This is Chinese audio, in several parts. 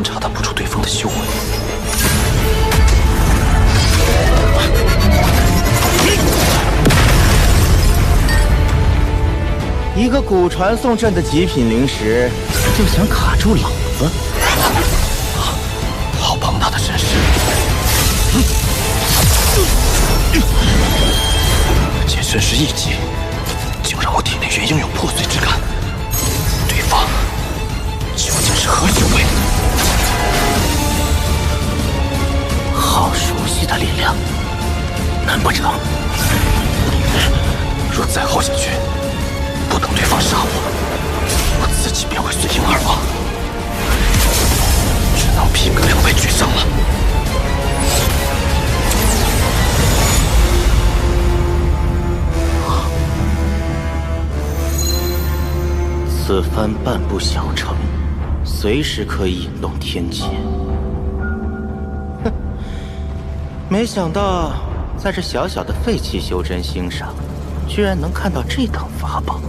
然查探不出对方的修为。一个古传送阵的极品灵石，就想卡住老子？好庞大的阵势！仅身时一击，竟让我体内原应有破碎之感。对方究竟是何修为？好熟悉的力量，难不成若再耗下去，不等对方杀我自己便会随应而亡，只能拼个2败俱伤了。此番半步小城，随时可以引动天劫。哼，没想到在这小小的废弃修真星上，居然能看到这等法宝。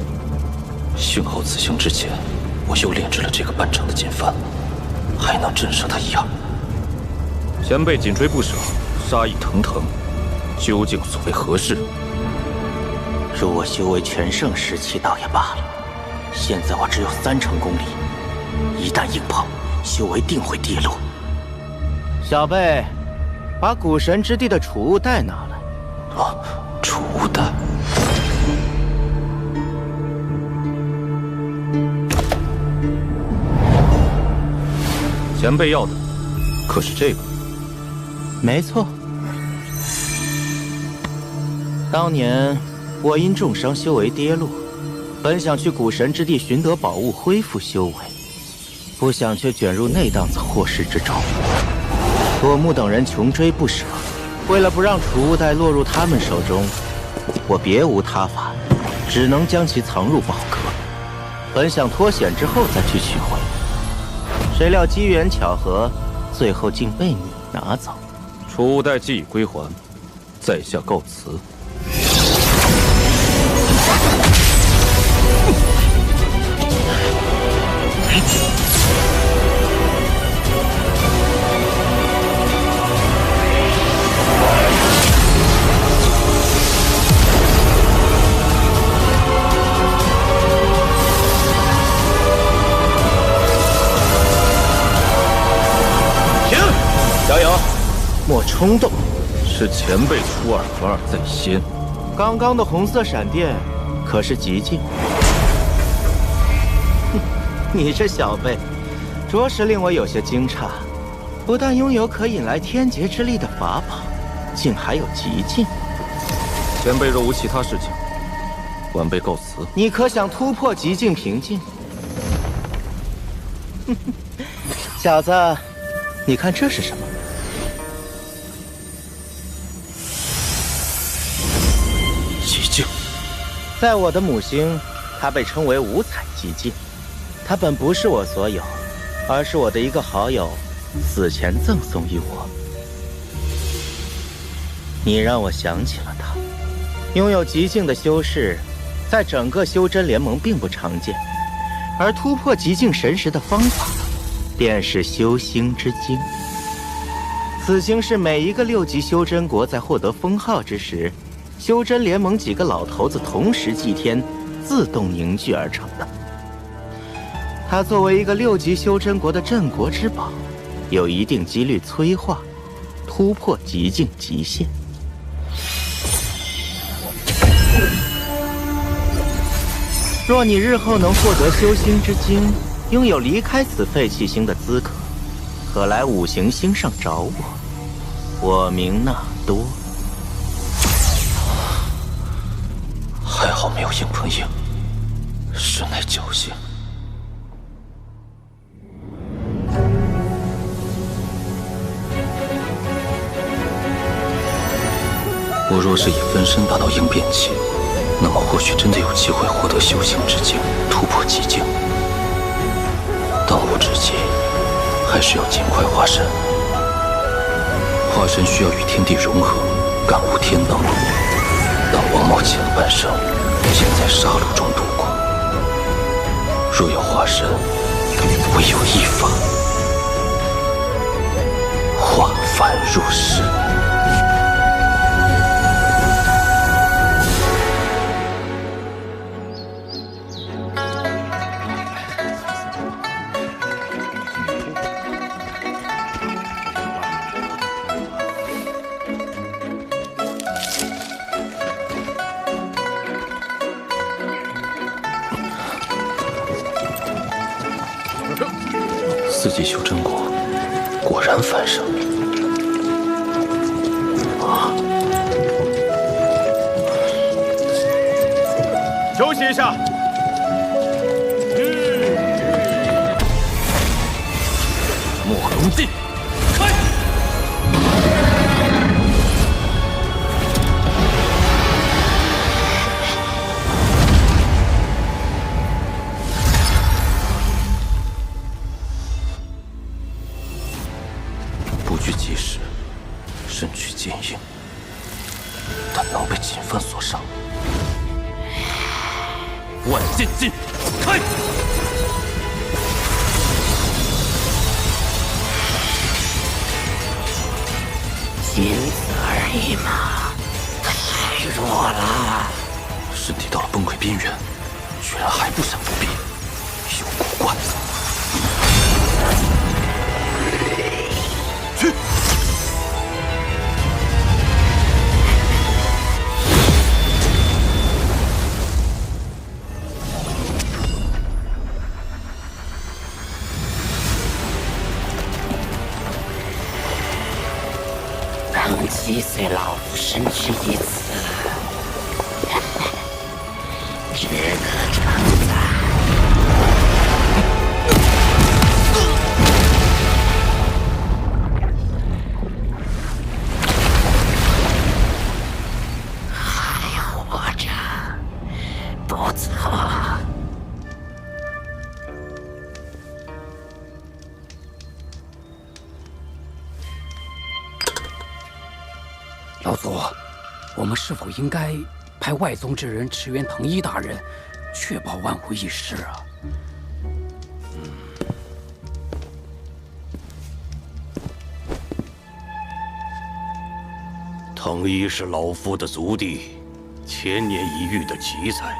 幸好此行之前，我又炼制了这个半成的剑幡，还能震慑他一二。前辈紧追不舍，杀意腾腾，究竟所为何事？若我修为全盛时期倒也罢了，现在我只有3成功力，一旦硬碰，修为定会跌落。小辈，把古神之地的储物袋拿来。啊，储物袋。前辈要的可是这个？没错。当年我因重伤修为跌落，本想去古神之地寻得宝物恢复修为，不想却卷入那档子祸事之中。朵木等人穷追不舍，为了不让储物袋落入他们手中，我别无他法，只能将其藏入宝阁。本想脱险之后再去取回，谁料机缘巧合，最后竟被你拿走。储物袋既已归还，在下告辞。加油！莫冲动。是前辈出尔反尔在先。刚刚的红色闪电可是极境。你这小辈，着实令我有些惊诧。不但拥有可引来天劫之力的法宝，竟还有极境。前辈若无其他事情，晚辈告辞。你可想突破极境瓶颈？小子，你看这是什么？极境。在我的母星，它被称为五彩极境。它本不是我所有，而是我的一个好友死前赠送于我。你让我想起了他。拥有极境的修士，在整个修真联盟并不常见，而突破极境神识的方法，便是修星之经。此经是每一个6级修真国在获得封号之时，修真联盟几个老头子同时祭天，自动凝聚而成的。它作为一个6级修真国的镇国之宝，有一定几率催化、突破极境极限。若你日后能获得修星之经，拥有离开此废弃星的资格，可来五行星上找我，我名纳多。还好没有硬碰硬，实乃侥幸。我若是以分身达到应变期，那么或许真的有机会获得修行之境，突破极境。当务之急，还是要尽快化身。化身需要与天地融合，感悟天道。但王茂前半生先在杀戮中度过，若要化身，唯有一法，反入室。四级修真果果然繁盛。休息一下。墨龙镜，开！不拘即时，身躯坚硬，但能被锦帆所伤。万剑镜，开！仅此而已嘛，太弱了。身体到了崩溃边缘，居然还不闪不避，有古怪。去！能击碎老夫身躯一次，值得称赞。还活着，不错。老祖，我们是否应该派外宗之人驰援藤一大人，确保万无一失啊？藤一是老夫的族弟，千年一遇的奇才，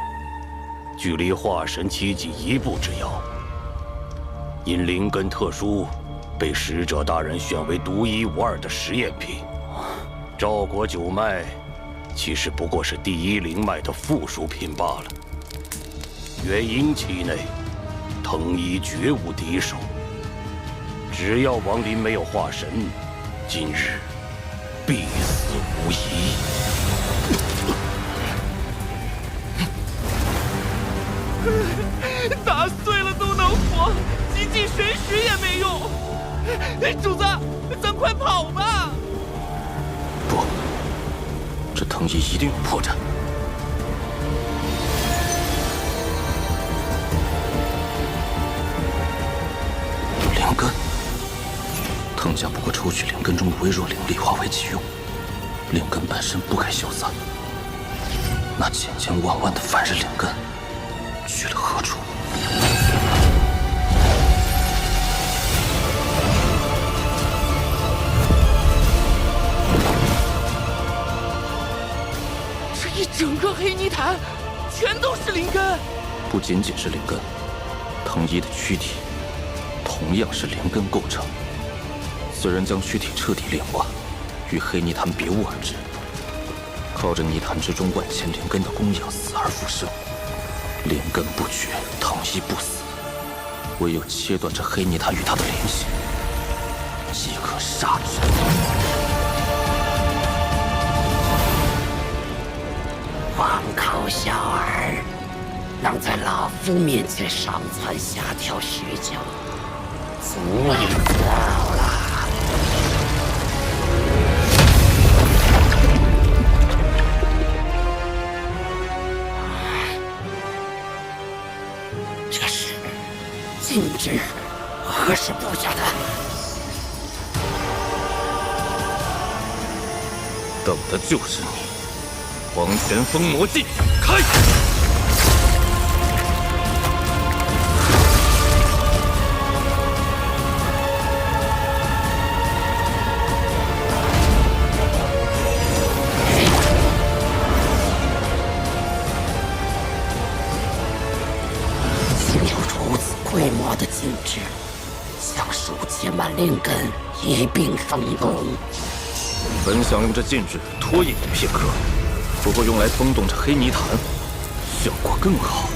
距离化神期仅一步之遥。因灵根特殊，被使者大人选为独一无二的实验品。赵国九脉，其实不过是第一灵脉的附属品罢了。元婴期内，藤一绝无敌手。只要亡灵没有化神，今日必死无疑。打碎了都能活，极尽神识也没用。主子，咱快跑吧！不，这藤一一定有破绽。灵根，藤家不过抽取灵根中的微弱灵力化为己用，灵根本身不该消散。那千千万万的凡人灵根去了何处？一整个黑泥潭，全都是灵根。不仅仅是灵根，藤一的躯体同样是灵根构成。虽然将躯体彻底炼化，与黑泥潭别物而治，靠着泥潭之中万千灵根的供养，死而复生。灵根不绝，藤一不死，唯有切断这黑泥潭与他的联系，即可杀之。荒口小儿，能在老夫面前上蹿下跳许久，足以自傲了。这是禁制，何时布下的？等的就是你。黄泉封魔技，开！灵根一并封功。本想用这禁制拖延片刻，不过用来封冻这黑泥潭，效果更好。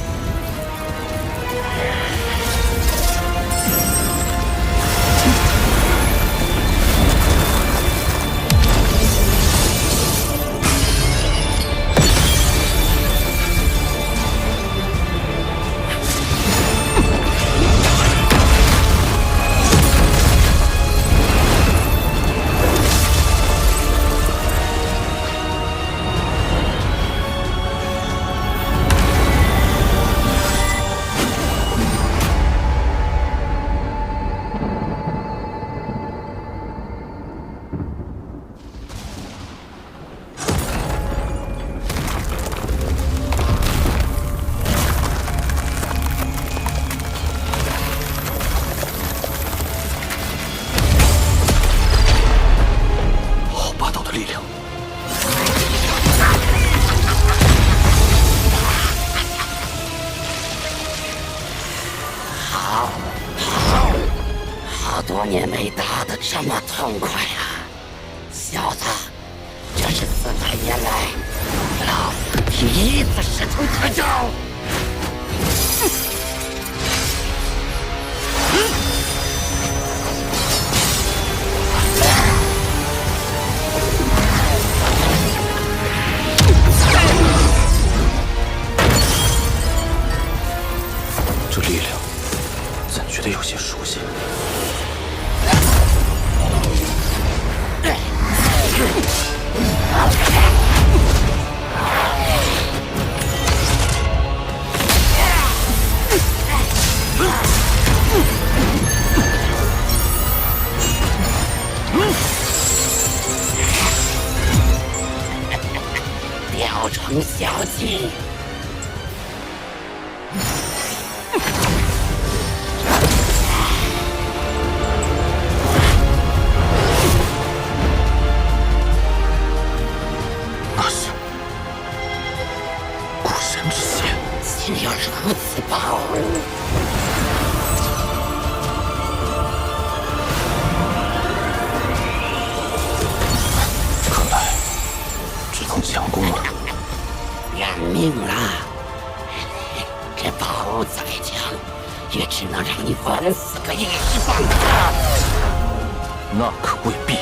多年没打得这么痛快啊！小子，这是400年来老夫第一次使出绝招。这力量怎觉得有些熟悉？雕虫小技。那是古神之血，竟有如此宝物！看来只能强攻了。认命了，这宝物再强，也只能让你稳死个一时半刻。那可未必。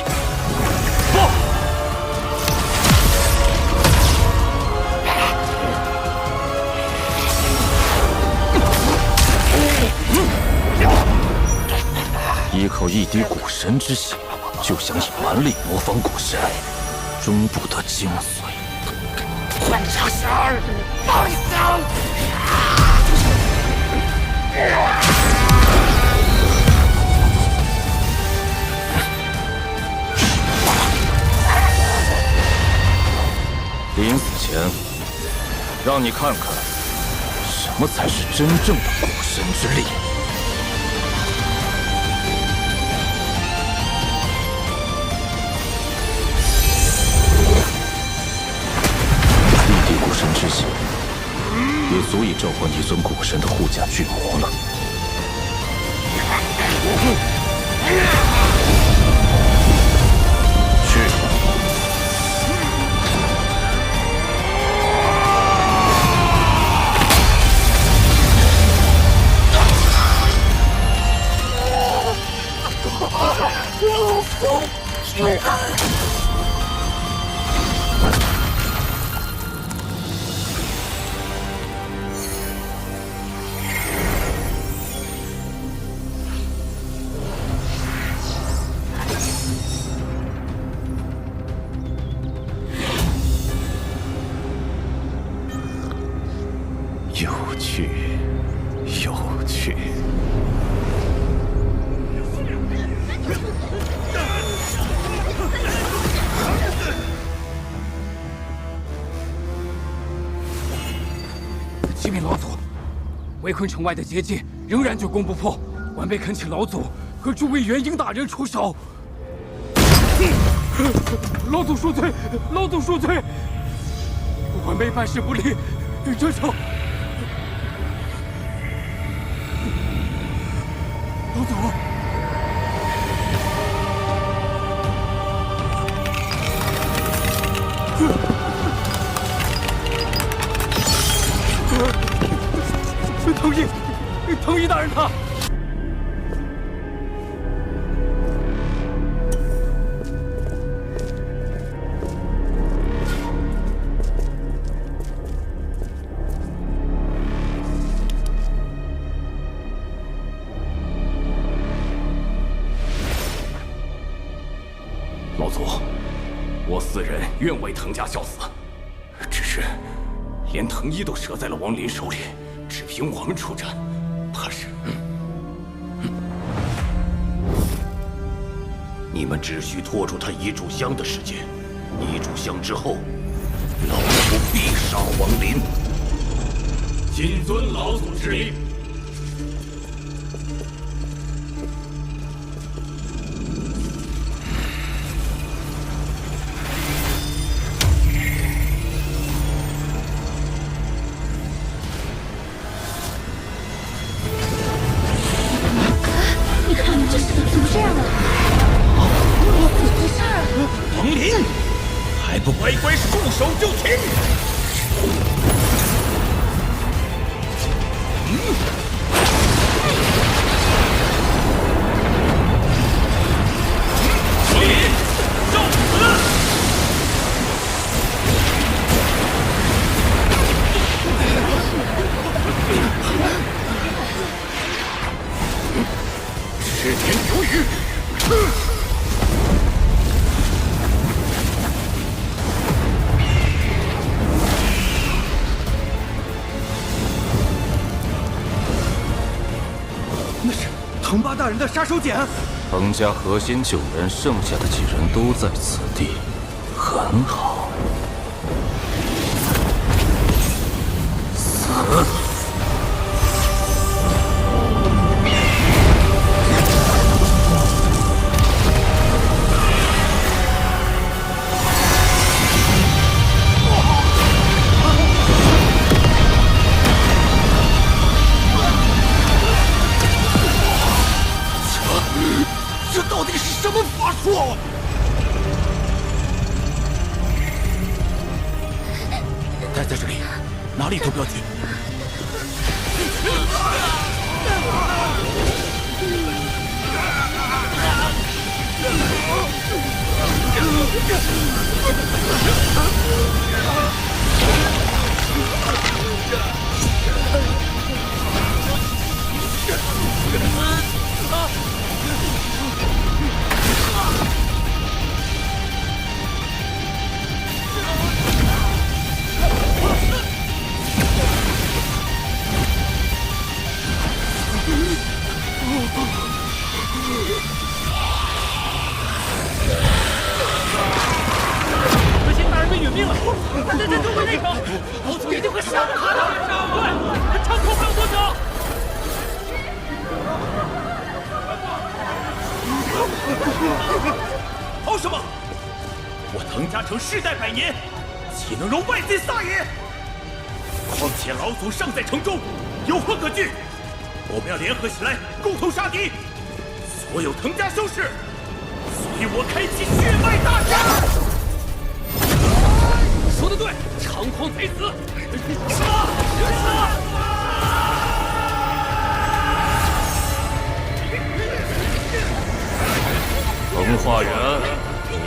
依靠一滴古神之血，就想以蛮力模仿古神，终不得精髓。混账小儿，放手！临死前，让你看看什么才是真正的古神之力。一滴古神之血，也足以召唤一尊古神的护甲巨魔了。去。有趣，有趣。启禀老祖，围困城外的结界仍然久攻不破，晚辈恳请老祖和诸位元婴大人出手。老祖恕罪，老祖恕罪，晚辈办事不力，这手。老祖，藤一大人他。老祖，我4人愿为藤家效死，只是连藤一都折在了王林手里，只凭我们出战，怕是……你们只需拖住他一炷香的时间，一炷香之后，老夫必杀王林。谨遵老祖之令。你看，这是怎么这样啊？怎么回事啊？王林，还不乖乖束手就擒！王林，受死！赤田流雨。那是藤八大人的杀手锏。藤家核心9人，剩下的几人都在此地，很好。死！这到底是什么法术？待在这里，哪里都不要去。核心大人被殒命了，他在这周围内城，老祖一定会杀了他的。对，长空还有多久？逃什么？我藤家城世代百年，岂能容外贼撒野？况且老祖尚在城中，有何可惧？我们要联合起来，共同杀敌，所有藤家修士，随我开启血脉大战！说得对，长狂贼子，藤化元，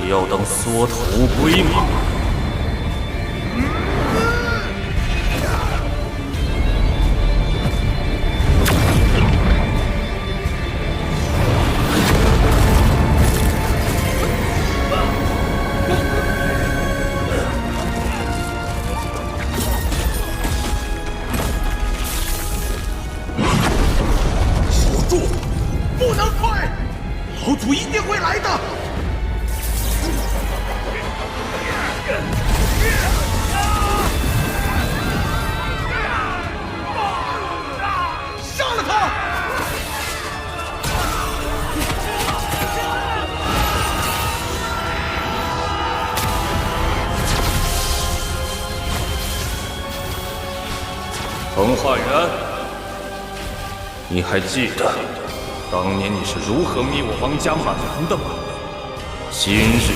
你要等缩头归吗？守住，不能退！老祖一定会来的。杀了他！藤化元，你还记得当年你是如何灭我王家满门的吗？今日，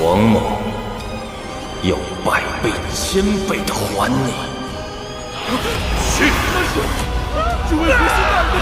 王某要百倍、千倍的还你。是，这位和心大人的